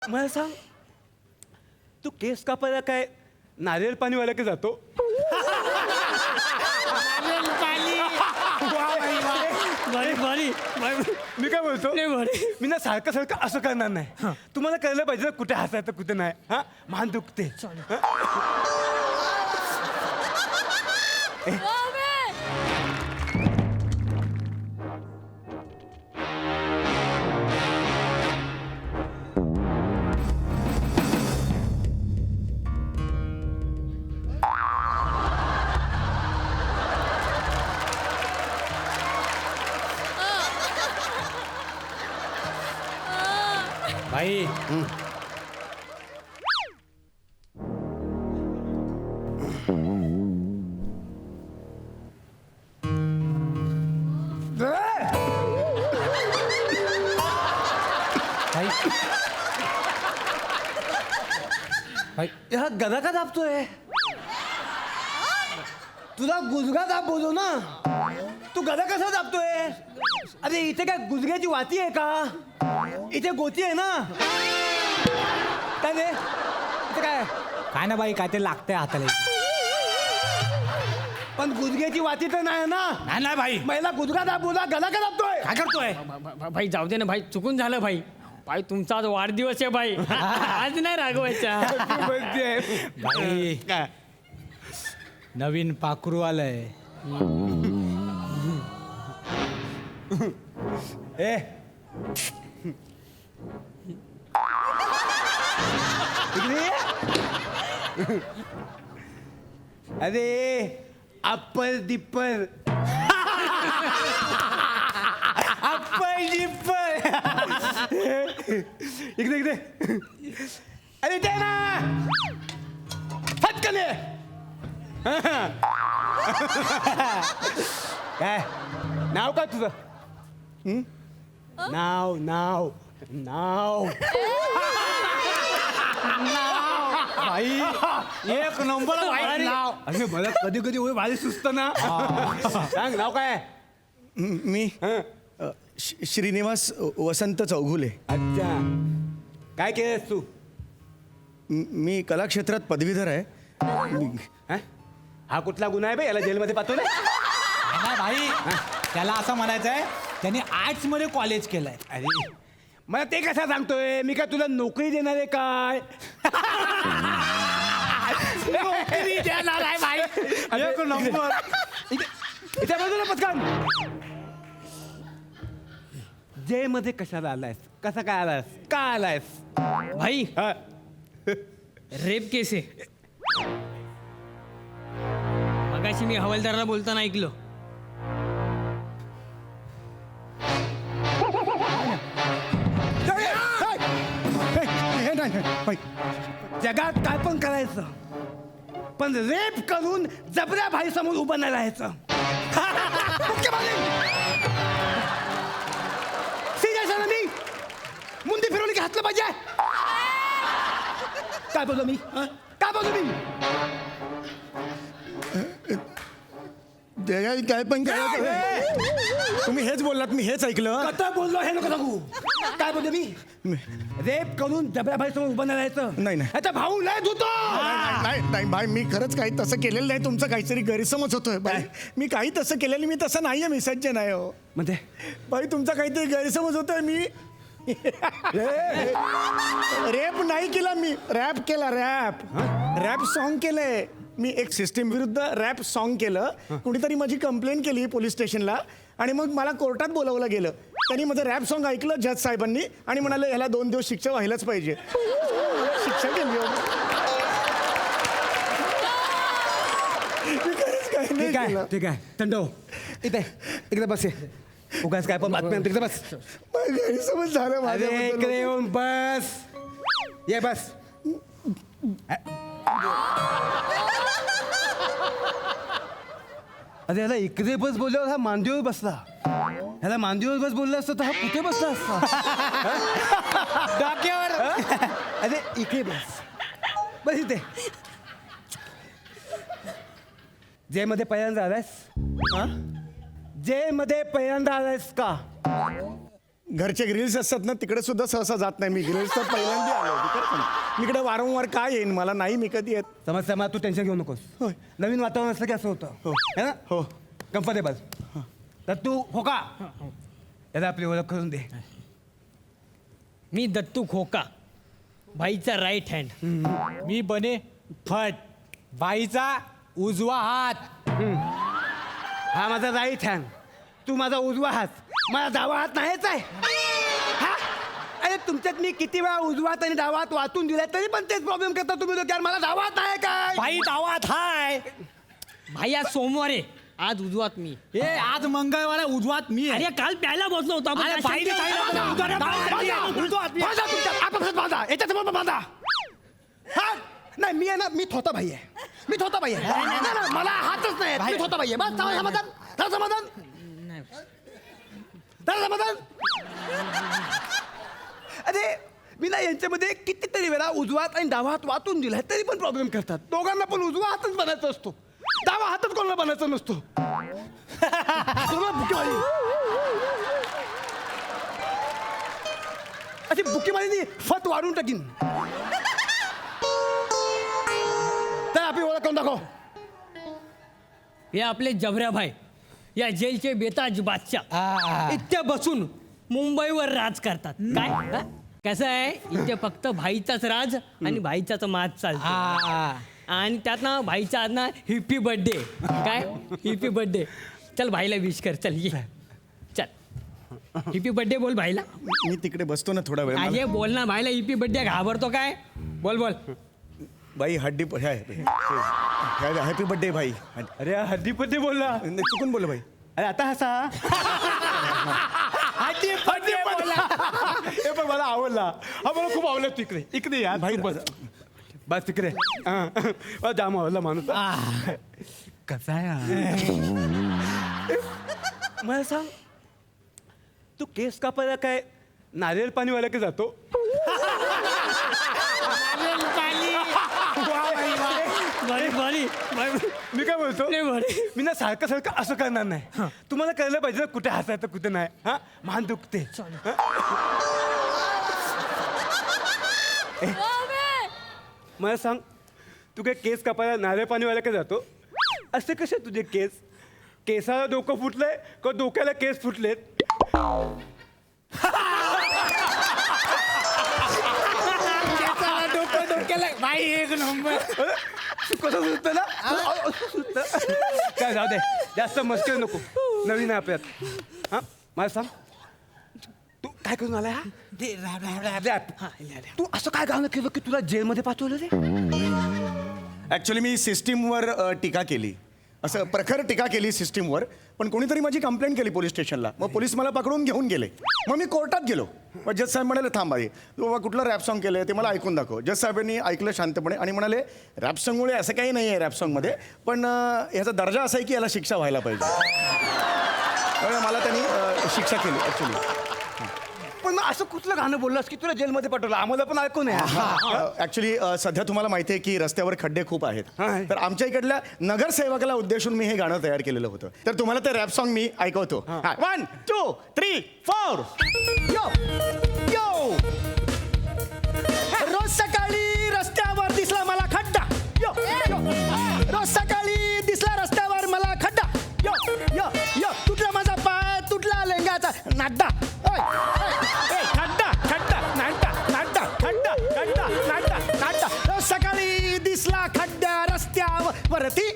मला सांग, तू केस कापायला काय नारियल पाणीवाला की जातो? मी काय बोलतो, मी ना सारखं सारखं असं करणार नाही. तुम्हाला कळलं पाहिजे ना कुठे हसायचं कुठे नाही. हा, मान दुखते. भाई भाई भाई हा गदा का दाबतोय? तुला गुजगा दाब बोलू ना. तू गदा कसा दाबतोय? अरे इथे काय गुजग्याची वाती आहे का? इथे गोती आहे ना. काय रे इथे काय ना भाई काय ते लागतंय हाताला. पण गुजग्याची वाती तर नाही ना. नाही भाई महिला गुजगा दाब बोला, गदा का दाबतोय? काय करतोय? भाई जाऊ दे ना भाई, चुकून झालं भाई. भाई तुमचा आज वाढदिवस आहे भाई. आज नाही रागवायचा. भाई काय नवीन पाखरू आलंय. ए इकडे ये. अरे अप्पर दिप्पर अप्पर दिप्पर. इकडे इकडे. अरे दे ना फटकन ये. काय नाव काय तुझं? नाव नाव नाव भाई एक नंबर भाई नाव. अरे मला कधी कधी भारी सुचत ना. सांग नाव काय? मी श्रीनिवास वसंत चौघुले. अच्छा, काय केलंस तू? मी कलाक्षेत्रात पदवीधर आहे. हा? हा कुठला गुन्हा आहे बे? याला जेलमध्ये पाठवलंय? नाही भाई त्याला असं म्हणायचंय त्यांनी आर्ट्स मध्ये कॉलेज केलंय. अरे मला ते कसं सांगतोय? मी काय तुला नोकरी देणार आहे काय? नोकरी देणार आहे भाई. एक नंबर. इथे बाजूला पटकन. जे मध्ये कशाला आलायस? कसा काय आलायस? का आलायस? भाई हा? रेप केस आहे. मगाशी मी हवालदाराला बोलताना ऐकलं. जगात काय पण करायचं, पण रेप करून जबऱ्या भाई समोर उभं नाही राहायचं. सिरियस आहे ना मी. मुंडी फिरवली की हातलं पाहिजे. काय बोललो मी? काय बोललो मी? काय पण काय तुम्ही हेच बोललात, मी हेच ऐकलं. कथा बोललो हे नको सांगू. काय बोललो मी? रेप करून जबऱ्या भाई समोर उभं नाही राहायचं. नाही, नाही. आता भाऊ लय धुतो. नाही नाही भाई, मी खरंच काही तसं केलेलं नाही. तुमचं काहीतरी गैरसमज होतोय भाई. मी काही तसं केलेलं, मी तसं नाहीये. मी सज्ज नाही हो म्हणजे भाई. तुमचा काहीतरी गैरसमज होतोय. मी रेप नाही केला, मी रॅप केला. रॅप सॉन्ग केलंय मी. एक सिस्टीम विरुद्ध रॅप सॉन्ग केलं. कुणीतरी माझी कंप्लेंट केली पोलीस स्टेशनला आणि मग मला कोर्टात बोलावलं गेलं. त्यांनी माझं रॅप सॉन्ग ऐकलं जज साहेबांनी आणि म्हणाले ह्याला 2 दिवस शिक्षा व्हायलाच पाहिजे. शिक्षा केली हो. मी खरंच काही नाही ठीक आहे केलं. ठीक आहे. थंडो इथे इकडे बस. उगाच काय पण बातम्या तिकडे बस. माझं गैरसमज झालं अरे माझ्याबद्दल. इकडे येऊन बस. ये बस. अरे ह्याला इकडे बस बोलल्यावर हा मांडीवर बसला. ह्याला मांडीवर बस बोलला असतं तर हा कुठे बसला असता? डोक्यावर. अरे इकडे बस. बस इथे. जे मध्ये पहिल्यांदा आलायस? जे मध्ये पहिल्यांदा आलायस का? घरचे ग्रिल्स असतात ना तिकडे सुद्धा सहसा जात नाही मी. ग्रिल्स तर पहिल्यांदा आलो होतो खरं सांगतो. मी इकडे वारंवार काय येईन मला नाही मी कधी येत. समज तू टेन्शन घेऊ नकोस. होय. नवीन वातावरण असलं की असं होतं. हो. है ना? हो. कम्फर्टेबल. तर तू हो का याला आपली ओळख करून दे. मी दत्तू खोका, भाईचा राईट हँड. मी बने फट, बाईचा उजवा हात. हा माझा राईट हँड, तू माझा उजवा हात. माझा डावा हात नाहीच आहे. हा? अरे तुमच्यात मी किती वेळा उजवा हात आणि डावा हात वाटून दिलाय तरी पण तेच प्रॉब्लेम करता तुम्ही लोक. यार मला डावा हात आहे काय? बाई डावात हाय. भाई आज सोमवार आहे, आज उजवात मी. ए आज मंगळवार आहे, उजवात मी आहे. अरे काल प्यायला बसलो होतो आपण. अरे काय बाईने शक्य सांगितलं आहे? होतं, बांधा तुमच्यात, आपापसात बांधा, याच्यासमोर पण बांधा. हा? नाही मी आहे ना, मी थोता भाई आहे. मी थोता भाई आहे. नाही, नाही, मला हातच नाही. मी थोता भाई आहे. बस झालं समाधान. झालं समाधान. झालं समाधान. अरे मी ना यांच्यामध्ये कितीतरी वेळा उजवा हात आणि डावा हात वाटून दिलाय तरी पण प्रॉब्लेम करतात. दोघांना पण उजवा हातच बनायचा असतो, डावा हातच कोणाला बनायचा नसतो. कोणाला बुकेवाली अशी बुकेवाली फत वाढून टाकीन. तर आपली ओळख करून दाखव. हे आपले जबऱ्या भाई, या जेलचे बेताज बादशाह. इथे बसून मुंबईवर राज करतात. काय हा? कसं आहे, इथे फक्त भाईचाच राज आणि भाईचाच माज चालतो. आणि त्यात ना भाईच्या आज ना हिप्पी बर्थडे. काय हिप्पी बर्थडे? चल भाईला विश कर. चल ये, चल हिप्पी बर्थडे बोल भाईला. मी तिकडे बसतो ना थोडा वेळ. अरे बोल ना भाईला. हिप्पी बर्थडे घाबरतो काय? बोल बोल. बाई हड्डी हॅपी बर्थडे भाई. अरे हड्डी पड्डी बोलला. चुकून बोल भाई. अरे आता हसा. हड्डी फड्डी बोला. हे पण मला आवडला. हा मला खूप आवडला. तू इकडे इकडे या भाई, तू बस. बस तिकडे. हा, जाम आवडला माणूस. कसा आहे मला सांग, तू केस कापायला काय नारियल पाणीवाला की जातो? बरी बरी. मी काय बोलतो, लय भारी. मी ना सारखं सारखं असं करणार नाही. तुम्हाला कळलं पाहिजे ना कुठे हसायचं कुठे नाही. हा मान दुखते. मला सांग, तू काय केस कापायला नारळ पाणीवाला का जातो? असे कसे तुझे केस? केसाला डोकं फुटलंय का डोक्याला केस फुटलेत? बाई एक नंबर. कसं सुचतं ना? असं सुचतं. काय जाऊ दे, जास्त मस्ती नको. नवीन आहे आपल्यात. हा मला सांग, तू काय करून आलाय? हा रॅप. तू असं काय गाणं केलं की तुला जेलमध्ये पाठवलं रे? ऍक्च्युली मी सिस्टीमवर टीका केली, असं प्रखर टीका केली सिस्टीमवर. पण कोणीतरी माझी कंप्लेंट केली पोलीस स्टेशनला. मग पोलीस मला पकडून घेऊन गेले. मग मी कोर्टात गेलो. मग जज साहेब म्हणाले थांब आहे, तू बाबा कुठलं रॅप सॉन्ग केलं ते मला ऐकून दाखव. जज साहेबांनी ऐकलं शांतपणे आणि म्हणाले रॅप सॉन्गमुळे असं काही नाही आहे रॅप सॉन्गमध्ये, पण ह्याचा दर्जा असा आहे की याला शिक्षा व्हायला पाहिजे. त्यामुळे मला त्यांनी शिक्षा केली ॲक्च्युली. पण मग असं कुठलं गाणं बोललास की तुला जेलमध्ये पाठवलं? आम्हाला पण ऐकून आहे. ऍक्च्युली सध्या तुम्हाला माहिती आहे की रस्त्यावर खड्डे खूप आहेत. हा. तर आमच्या इकडल्या नगरसेवकाला उद्देशून मी हे गाणं तयार केलेलं होतं. तर तुम्हाला ते रॅप सॉन्ग मी ऐकवतो. 1 2 3 4. यो यो, रोज सकाळी रस्त्यावर दिसला मला खड्डा. यो यो, रोज सकाळी दिसला रस्त्यावर मला खड्डा. यो यो यो, तुटला माझा पाय, तुटला लेंगाचा नाड्डा. ओय, ओय, ए, खड्डा खड्डा नाड्डा नाड्डा खड्डा खड्डा नाड्डा नाड्डा. रोज सकाळी दिसला खड्डा रस्त्यावरती.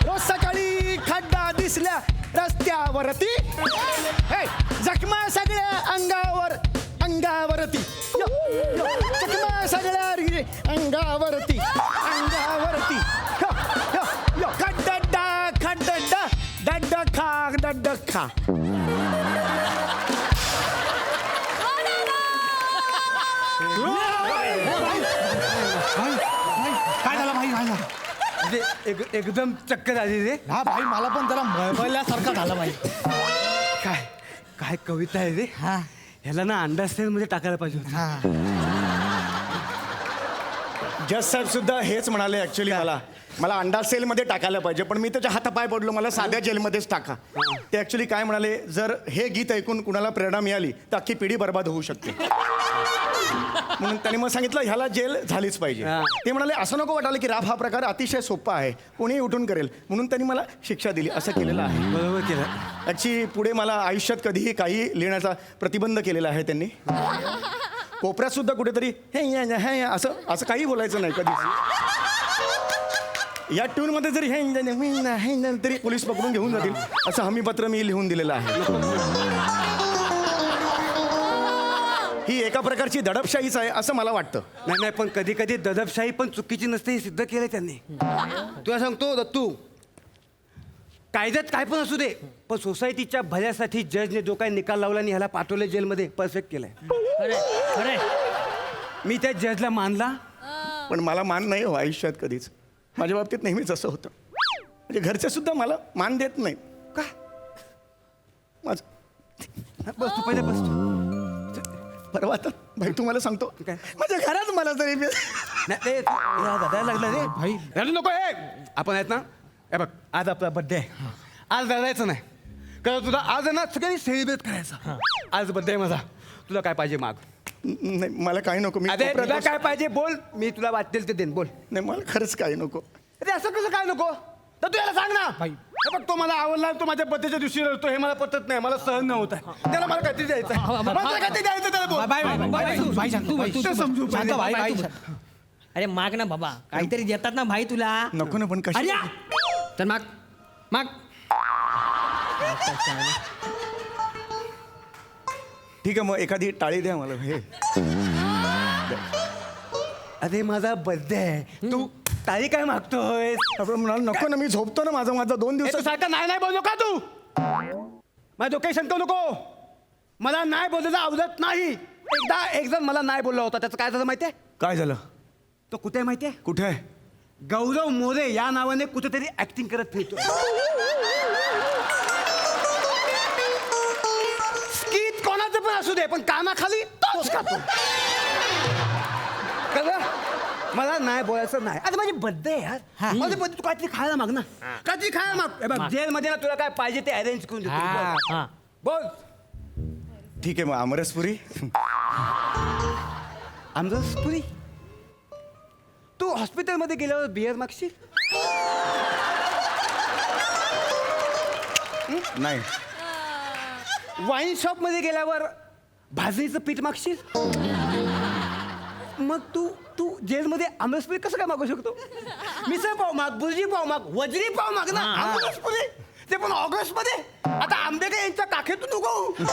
रोज सकाळी खड्डा दिसल्या रस्त्यावरती. हे जखमा सगळ्या अंगावरती. यो यो, जखमा सगळ्या अंगावरती अंगावरती. यो यो यो, खड्डा खड्डा डड्डा खा डड्डा खा. काय झालं भाई? काय झालं? म्हणजे एकदम चक्कर आली रे. हा भाई मला पण जरा मळमळल्यासारखं झालं भाई. काय काय कविता आहे रे. हा ह्याला ना अंडरस्टँड मध्ये टाकायला पाहिजे होतं. हा जज साहेब सुद्धा हेच म्हणाले ऍक्च्युली मला अंडा सेलमध्ये टाकायला पाहिजे, पण मी त्याच्या हातापाय पडलो, मला साध्या जेलमध्येच टाका. ते ऍक्च्युली काय म्हणाले, जर हे गीत ऐकून कुणाला प्रेरणा मिळाली तर अख्खी पिढी बर्बाद होऊ शकते. म्हणून त्यांनी मग सांगितलं ह्याला जेल झालीच पाहिजे. ते म्हणाले असं नको वाटायला की रॅप हा प्रकार अतिशय सोपा आहे, कोणीही उठून करेल, म्हणून त्यांनी मला शिक्षा दिली. असं केलेलं आहे. बरोबर केलं. ॲक्च्युली पुढे मला आयुष्यात कधीही काही लिहिण्याचा प्रतिबंध केलेला आहे त्यांनी. कोपऱ्यात सुद्धा कुठेतरी हे असं काही बोलायचं नाही कधीच. या ट्यूनमध्ये जरी हे तरी पोलीस पकडून घेऊन जातील असं हमीपत्र मी लिहून दिलेलं आहे. ही एका प्रकारची दडपशाहीच आहे असं मला वाटतं. नाही पण कधी कधी दडपशाही पण चुकीची नसते हे सिद्ध केलं त्यांनी. तुला सांगतो दत्तू, कायद्यात काय पण असू दे, पण सोसायटीच्या भल्यासाठी जजने जो काही निकाल लावला आणि ह्याला पाठवलं जेलमध्ये, परफेक्ट केलंय. खरंय. मी त्या जजला मानला. पण मला मान नाही हो आयुष्यात कधीच. माझ्या बाबतीत नेहमीच असं होतं. म्हणजे घरचे सुद्धा मला मान देत नाही. का? माझं बस तू पहिले बस तू. परवा आता भाई तुम्हाला सांगतो, काय? माझ्या घरात मला तरी नाही ते रडायला लागलं रे भाई. रडू नको. हे आपण आहेत ना, हे बघ आज आपला बर्थडे आहे. आज रडायचं नाही, कारण तुला आज आहे ना सगळ्यांनी सेलिब्रेट करायचं. आज बर्थडे आहे माझा. तुला काय पाहिजे माग. नाही मला काही नको. मी अरे कोपऱ्यात तुला बस- काय पाहिजे बोल, मी तुला वाटेल ते देईन. बोल. नाही मला खरंच काही नको. अरे असं कसं काय नको, तर तू याला सांग ना. हे बघ तो मला आवडला, तो माझ्या बर्थडेच्या दिवशी रडतो, हे मला पटत नाही, मला सहन न होत आहे. त्याला मला काहीतरी द्यायचं आहे. मला काहीतरी द्यायचं त्याला बोल. अरे माग ना बाबा, काहीतरी देतात ना भाई तुला. नको ना पण कशी. अरे तर माग माग. ठीक आहे मग एखादी टाळी द्या मला. हे अरे माझा बर्थडे आहे, तू तारी काय मागतोय. आपण म्हणाल नको ना, मी झोपतो ना माझा 2 दिवस. सारखं नाही बोललो का तू. माझ्या डोक्यात शंका नको. मला नाही बोललेलं आवडत नाही. एक जण मला नाही बोलला होता, त्याचं काय झालं माहितीये. काय झालं. तो कुठे आहे माहितीये. कुठे आहे. गौरव मोरे या नावाने कुठेतरी ऍक्टिंग करत फिरतो. स्किट कोणाचं पण असू दे, पण कानाखाली तोच खातो. कळलं? मला नाही बोलायचं नाही. आता माझी बर्थडे यार, माझी बर्थडे तू काहीतरी खायला माग ना, काहीतरी खायला माग. हे बघ जेलमध्ये ना तुला काय पाहिजे ते अरेंज करून देतो. बोल. हा. बोल. ठीक आहे मग आमरसपुरी. आमरसपुरी. तू हॉस्पिटलमध्ये गेल्यावर बिअर मागशील. नाही. वाईन शॉप मध्ये गेल्यावर भाजणीचं पीठ मागशील. मग तू जेलमध्ये आमरसपुरी कसं काय मागू शकतो. मिसळ पाव माग, बुर्जी पाव माग, वजरी पाव माग ना. आमरसपुरी ते पण ऑगस्ट मध्ये. आता आंबेडकर यांच्या काखेतून उगवू.